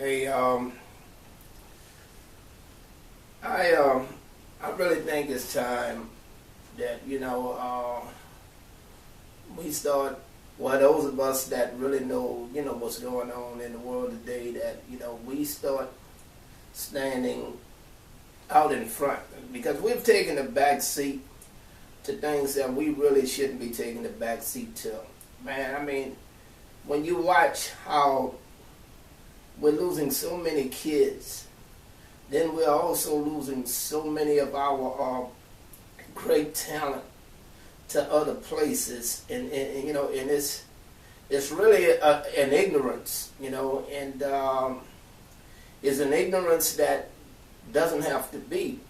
Hey, I really think it's time that we start. Well, those of us that really know what's going on in the world today, that we start standing out in front, because we've taken a back seat to things that we really shouldn't be taking the back seat to. Man, I mean, when you watch how we're losing so many kids, then we're also losing so many of our great talent to other places, and it's really an ignorance, and it's an ignorance that doesn't have to be.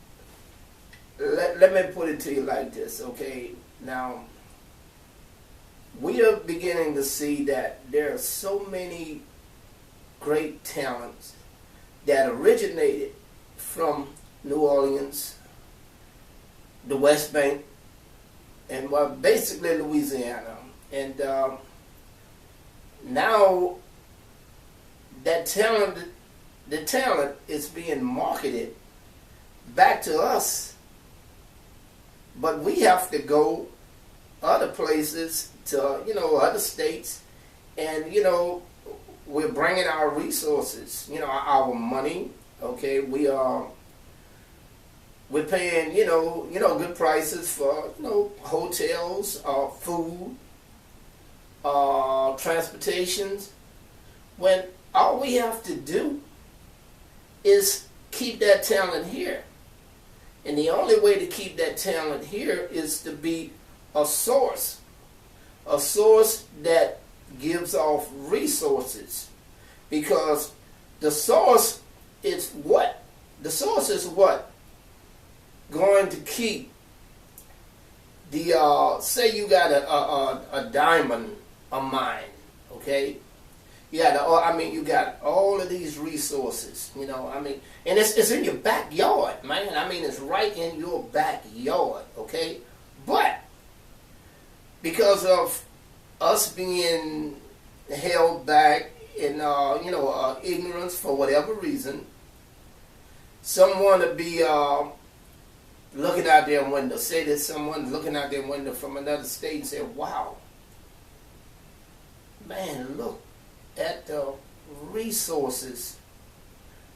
Let me put it to you like this, okay? Now, we are beginning to see that there are so many great talents that originated from New Orleans, the West Bank, and basically Louisiana. And now that the talent is being marketed back to us, but we have to go other places to other states, and we're bringing our resources, our money. Okay, we're paying good prices for hotels, food, transportations, when all we have to do is keep that talent here. And the only way to keep that talent here is to be a source that gives off resources, because the source is what going to keep the say you got a diamond, a mine, okay? You got all of these resources, and it's in your backyard, man. It's right in your backyard, okay? But because of us being held back in ignorance for whatever reason, some want to be looking out their window. Say that someone's looking out their window from another state and say, "Wow, man, look at the resources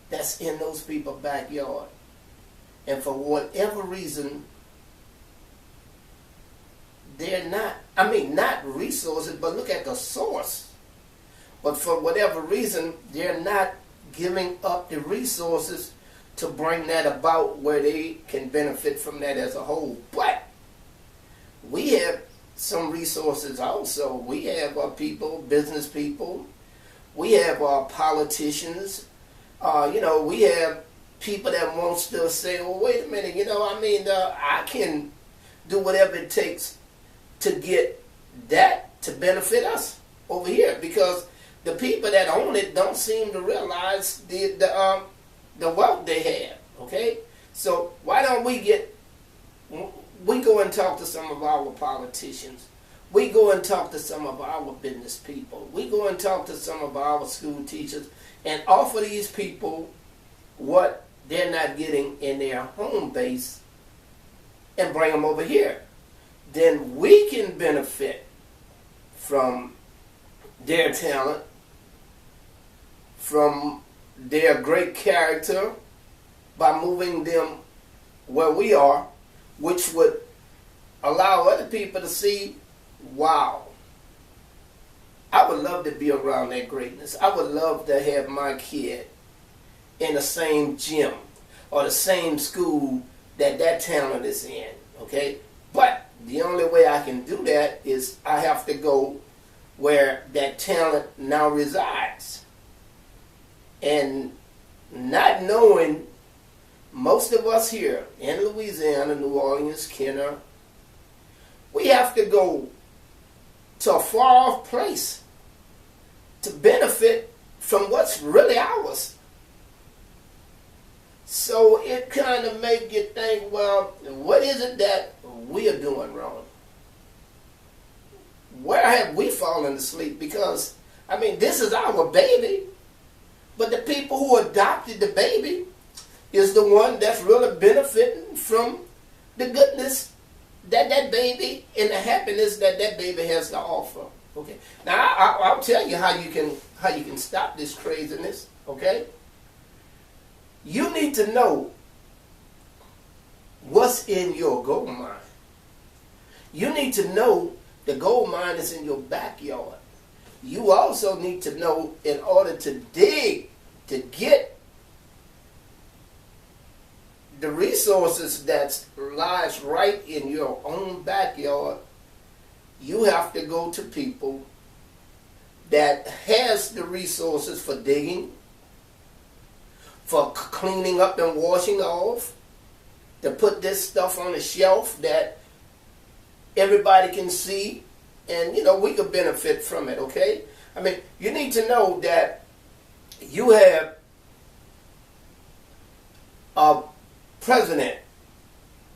that's in those people's backyard." And for whatever reason, they're not resources, but look at the source. But for whatever reason, they're not giving up the resources to bring that about where they can benefit from that as a whole. But we have some resources also. We have people, business people. We have politicians. We have people that wants to say, "Well, wait a minute. I can do whatever it takes to get that to benefit us over here," because the people that own it don't seem to realize the wealth they have. Okay, so why don't we go and talk to some of our politicians? We go and talk to some of our business people. We go and talk to some of our school teachers and offer these people what they're not getting in their home base and bring them over here. Then we can benefit from their talent, from their great character, by moving them where we are, which would allow other people to see, wow, I would love to be around that greatness. I would love to have my kid in the same gym or the same school that talent is in, okay? But the only way I can do that is I have to go where that talent now resides. And not knowing, most of us here in Louisiana, New Orleans, Kenner, we have to go to a far-off place to benefit from what's really ours. So it kind of makes you think, well, what is it that we are doing wrong? Where have we fallen asleep? Because, this is our baby. But the people who adopted the baby is the one that's really benefiting from the goodness that that baby and the happiness that that baby has to offer. Okay. Now I'll tell you how you can stop this craziness. Okay. You need to know what's in your gold mine. You need to know the gold mine is in your backyard. You also need to know, in order to dig, to get the resources that lies right in your own backyard, you have to go to people that has the resources for digging, for cleaning up and washing off, to put this stuff on a shelf that everybody can see, and we could benefit from it. Okay, I mean, you need to know that you have a president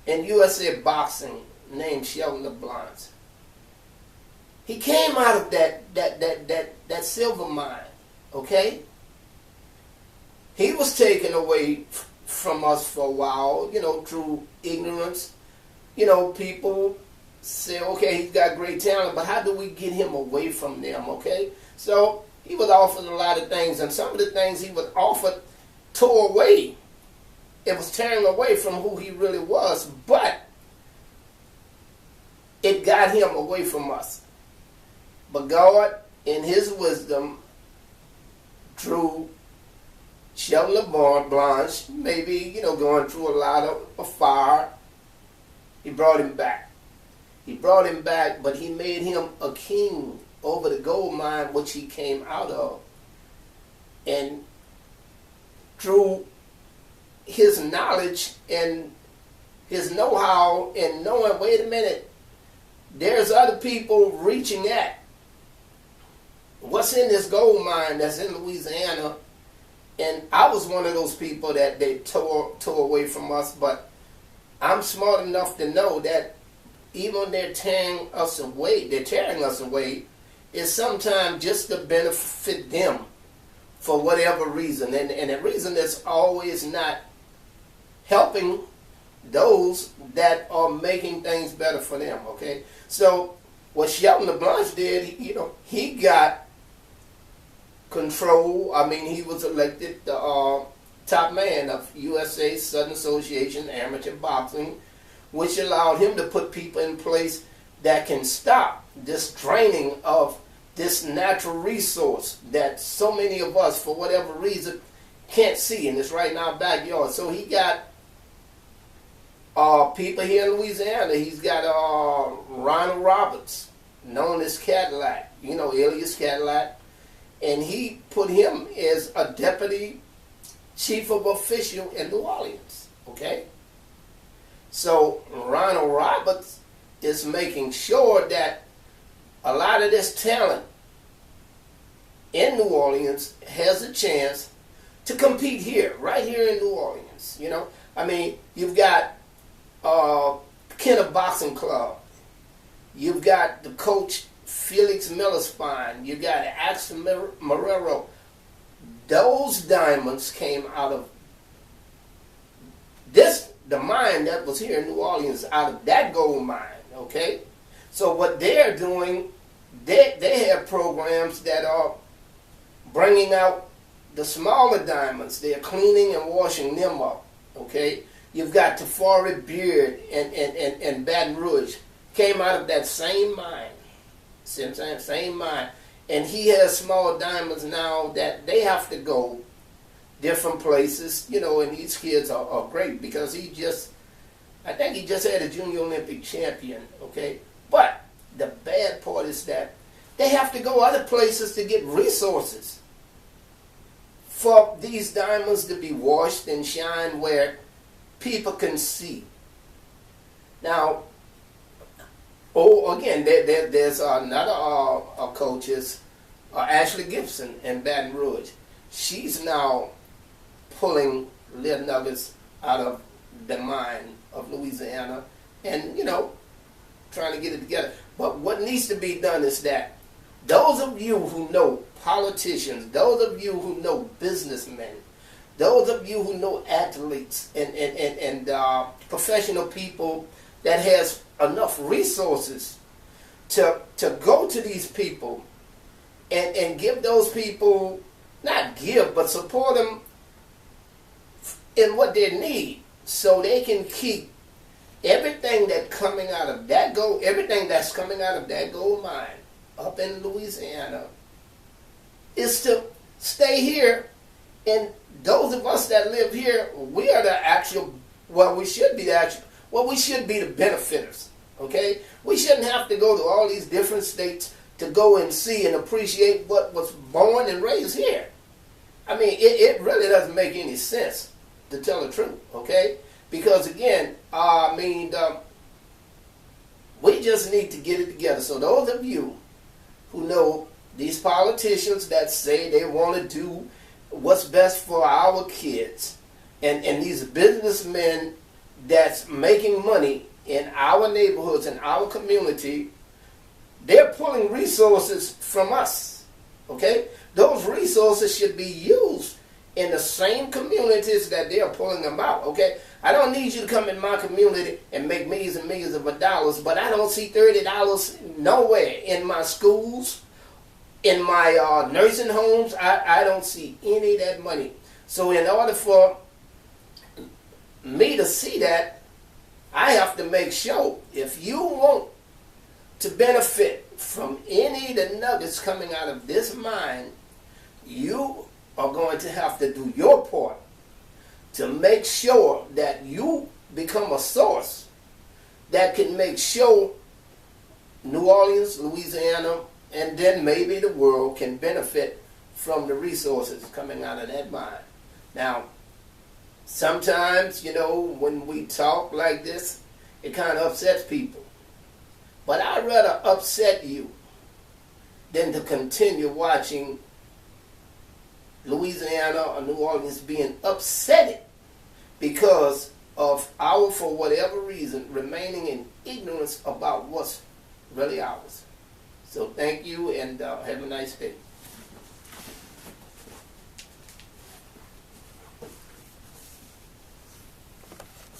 in USA boxing named Sheldon LeBlanc. He came out of that silver mine. Okay, he was taken away from us for a while, through ignorance. People say, okay, he's got great talent, but how do we get him away from them? Okay, so he was offered a lot of things, and some of the things he was offered tore away. It was tearing away from who he really was, but it got him away from us. But God, in his wisdom, through Sheldon LeBlanc, maybe, going through a lot of fire, he brought him back. He brought him back, but he made him a king over the gold mine which he came out of. And through his knowledge and his know-how and knowing, wait a minute, there's other people reaching at what's in this gold mine that's in Louisiana. And I was one of those people that they tore away from us, but I'm smart enough to know that even when they're tearing us away, is sometimes just to benefit them for whatever reason. And the reason is always not helping those that are making things better for them. Okay, so what Sheldon LeBlanc did, he got control. I mean, he was elected the top man of USA Southern Association Amateur Boxing, which allowed him to put people in place that can stop this draining of this natural resource that so many of us, for whatever reason, can't see, and it's right in our backyard. So he got people here in Louisiana. He's got Ronald Roberts, known as Cadillac, alias Cadillac, and he put him as a deputy chief of official in New Orleans. Okay? So Ronald Roberts is making sure that a lot of this talent in New Orleans has a chance to compete here, right here in New Orleans. I mean, you've got Kenner Boxing Club. You've got the coach Felix Millerspine. You've got Axel Marrero. Those diamonds came out of the mine that was here in New Orleans, out of that gold mine. Okay, so what they're doing, they have programs that are bringing out the smaller diamonds. They're cleaning and washing them up. Okay, you've got Tafari Beard and Baton Rouge, came out of that same mine. Same mine, and he has small diamonds now that they have to go different places, and these kids are great because I think he just had a junior Olympic champion, okay? But the bad part is that they have to go other places to get resources for these diamonds to be washed and shined where people can see. Now, again, there's another coaches, Ashley Gibson in Baton Rouge. She's now pulling little nuggets out of the mine of Louisiana and, trying to get it together. But what needs to be done is that Those of you who know politicians, those of you who know businessmen, those of you who know athletes and professional people that has enough resources to go to these people and give those people, not give, but support them in what they need, so they can keep everything that's coming out of that gold, everything that's coming out of that gold mine up in Louisiana, is to stay here. And those of us that live here, we are the actual, we should be the benefiters. Okay, we shouldn't have to go to all these different states to go and see and appreciate what was born and raised here. I mean, it really doesn't make any sense, to tell the truth. Okay, because again, we just need to get it together. So those of you who know these politicians that say they want to do what's best for our kids, and these businessmen that's making money in our neighborhoods, in our community, they're pulling resources from us. Okay? Those resources should be used in the same communities that they're pulling them out. Okay? I don't need you to come in my community and make millions and millions of dollars, but I don't see $30 nowhere in my schools, in my nursing homes. I don't see any of that money. So in order for me to see that, I have to make sure, if you want to benefit from any of the nuggets coming out of this mine, you are going to have to do your part to make sure that you become a source that can make sure New Orleans, Louisiana, and then maybe the world can benefit from the resources coming out of that mine. Now, sometimes, when we talk like this, it kind of upsets people. But I'd rather upset you than to continue watching Louisiana or New Orleans being upset because of our, for whatever reason, remaining in ignorance about what's really ours. So thank you, and have a nice day.